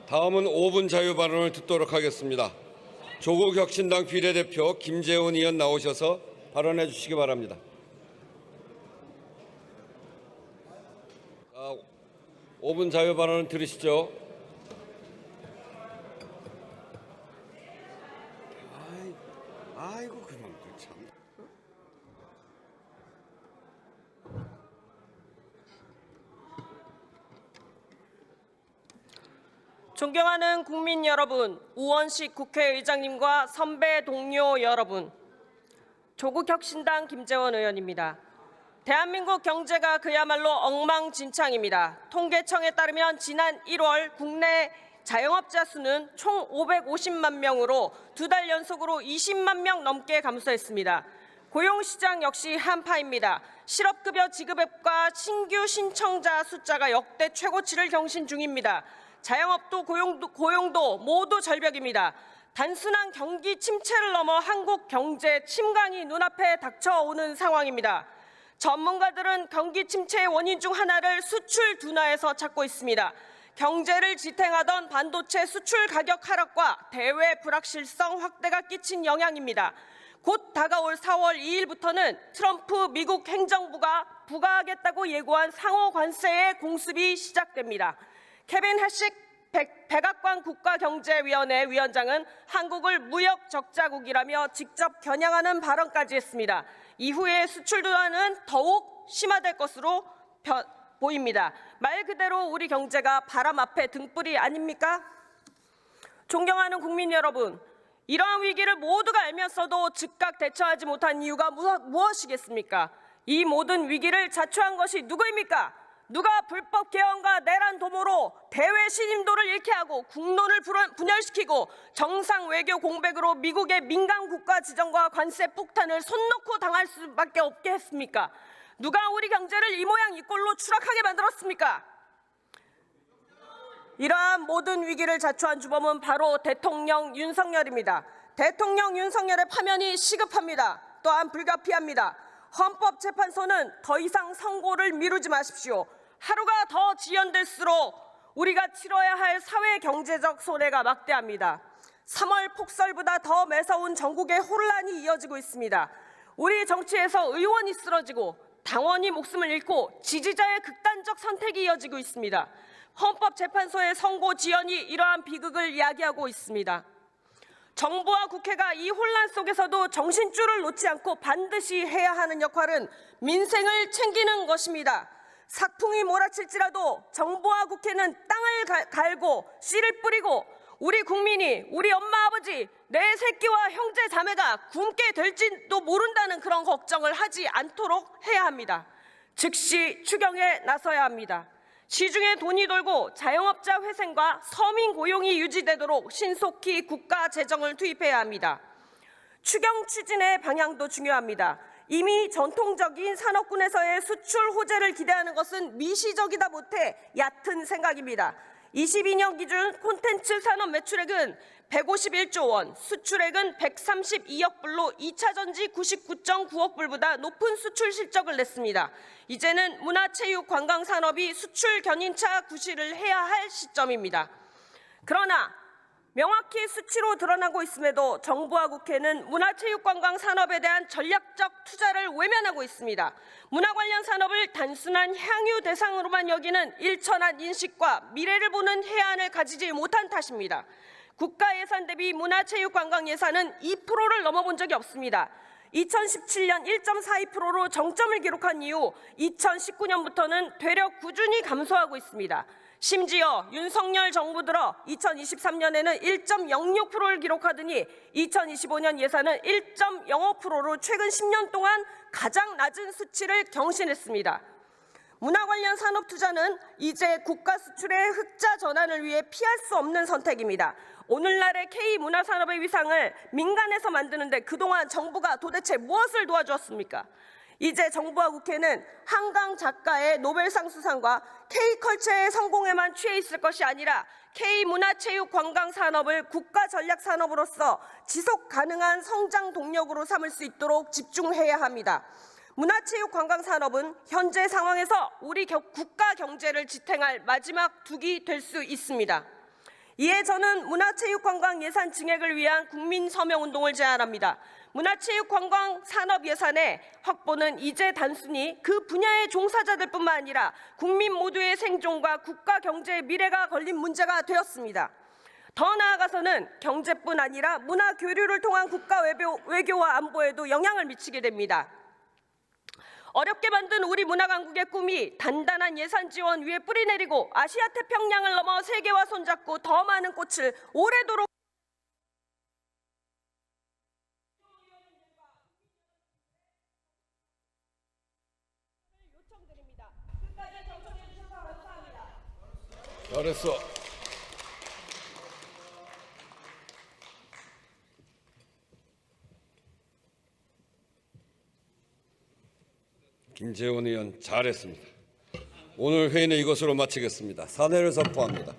다음은 5분 자유 발언을 듣도록 하겠습니다. 조국혁신당 비례대표 김재원 의원 나오셔서 발언해 주시기 바랍니다. 5분 자유 발언을 들으시죠. 아이고 그만 참. 존경하는 국민 여러분, 우원식 국회의장님과 선배 동료 여러분, 조국혁신당 김재원 의원입니다. 대한민국 경제가 그야말로 엉망진창입니다. 통계청에 따르면 지난 1월 국내 자영업자 수는 총 550만 명으로 2달 연속으로 20만 명 넘게 감소했습니다. 고용시장 역시 한파입니다. 실업급여 지급액과 신규 신청자 숫자가 역대 최고치를 경신 중입니다. 자영업도 고용도 모두 절벽입니다. 단순한 경기 침체를 넘어 한국 경제 침강이 눈앞에 닥쳐오는 상황입니다. 전문가들은 경기 침체의 원인 중 하나를 수출 둔화에서 찾고 있습니다. 경제를 지탱하던 반도체 수출 가격 하락과 대외 불확실성 확대가 끼친 영향입니다. 곧 다가올 4월 2일부터는 트럼프 미국 행정부가 부과하겠다고 예고한 상호 관세의 공습이 시작됩니다. 케빈 해식 백악관 국가경제위원회 위원장은 한국을 무역 적자국이라며 직접 겨냥하는 발언까지 했습니다. 이후에 수출 둔화는 더욱 심화될 것으로 보입니다. 말 그대로 우리 경제가 바람 앞에 등불이 아닙니까? 존경하는 국민 여러분, 이러한 위기를 모두가 알면서도 즉각 대처하지 못한 이유가 무엇이겠습니까? 이 모든 위기를 자초한 것이 누구입니까? 누가 불법 개헌과 내란 도모로 대외 신임도를 잃게 하고 국론을 분열시키고 정상 외교 공백으로 미국의 민간 국가 지정과 관세 폭탄을 손 놓고 당할 수밖에 없게 했습니까? 누가 우리 경제를 이 모양 이 꼴로 추락하게 만들었습니까? 이러한 모든 위기를 자초한 주범은 바로 대통령 윤석열입니다. 대통령 윤석열의 파면이 시급합니다. 또한 불가피합니다. 헌법재판소는 더 이상 선고를 미루지 마십시오. 하루가 더 지연될수록 우리가 치러야 할 사회 경제적 손해가 막대합니다. 3월 폭설보다 더 매서운 전국의 혼란이 이어지고 있습니다. 우리 정치에서 의원이 쓰러지고 당원이 목숨을 잃고 지지자의 극단적 선택이 이어지고 있습니다. 헌법재판소의 선고 지연이 이러한 비극을 이야기하고 있습니다. 정부와 국회가 이 혼란 속에서도 정신줄을 놓지 않고 반드시 해야 하는 역할은 민생을 챙기는 것입니다. 삭풍이 몰아칠지라도 정부와 국회는 땅을 갈고 씨를 뿌리고 우리 국민이, 우리 엄마 아버지, 내 새끼와 형제 자매가 굶게 될지도 모른다는 그런 걱정을 하지 않도록 해야 합니다. 즉시 추경에 나서야 합니다. 시중에 돈이 돌고 자영업자 회생과 서민 고용이 유지되도록 신속히 국가 재정을 투입해야 합니다. 추경 추진의 방향도 중요합니다. 이미 전통적인 산업군에서의 수출 호재를 기대하는 것은 미시적이다 못해 얕은 생각입니다. 22년 기준 콘텐츠 산업 매출액은 151조 원, 수출액은 132억 불로 2차 전지 99.9억 불보다 높은 수출 실적을 냈습니다. 이제는 문화체육관광산업이 수출 견인차 구실을 해야 할 시점입니다. 그러나 명확히 수치로 드러나고 있음에도 정부와 국회는 문화체육관광 산업에 대한 전략적 투자를 외면하고 있습니다. 문화 관련 산업을 단순한 향유 대상으로만 여기는 일천한 인식과 미래를 보는 해안을 가지지 못한 탓입니다. 국가 예산 대비 문화체육관광 예산은 2%를 넘어본 적이 없습니다. 2017년 1.42%로 정점을 기록한 이후 2019년부터는 되려 꾸준히 감소하고 있습니다. 심지어 윤석열 정부 들어 2023년에는 1.06%를 기록하더니 2025년 예산은 1.05%로 최근 10년 동안 가장 낮은 수치를 경신했습니다. 문화 관련 산업 투자는 이제 국가 수출의 흑자 전환을 위해 피할 수 없는 선택입니다. 오늘날의 K문화산업의 위상을 민간에서 만드는데 그동안 정부가 도대체 무엇을 도와주었습니까? 이제 정부와 국회는 한강 작가의 노벨상 수상과 K컬처의 성공에만 취해 있을 것이 아니라 K문화체육관광산업을 국가전략산업으로서 지속 가능한 성장 동력으로 삼을 수 있도록 집중해야 합니다. 문화체육관광산업은 현재 상황에서 우리 국가 경제를 지탱할 마지막 둑이 될 수 있습니다. 이에 저는 문화체육관광 예산 증액을 위한 국민서명운동을 제안합니다. 문화체육관광 산업 예산의 확보는 이제 단순히 그 분야의 종사자들뿐만 아니라 국민 모두의 생존과 국가 경제의 미래가 걸린 문제가 되었습니다. 더 나아가서는 경제뿐 아니라 문화 교류를 통한 국가 외교와 안보에도 영향을 미치게 됩니다. 어렵게 만든 우리 문화 강국의 꿈이 단단한 예산 지원 위에 뿌리내리고 아시아 태평양을 넘어 세계와 손잡고 더 많은 꽃을 오래도록 요청드립니다. 끝까지 경청해 주셔서 감사합니다. 잘했어. 김재원 의원 잘했습니다. 오늘 회의는 이것으로 마치겠습니다. 사내를 선포합니다.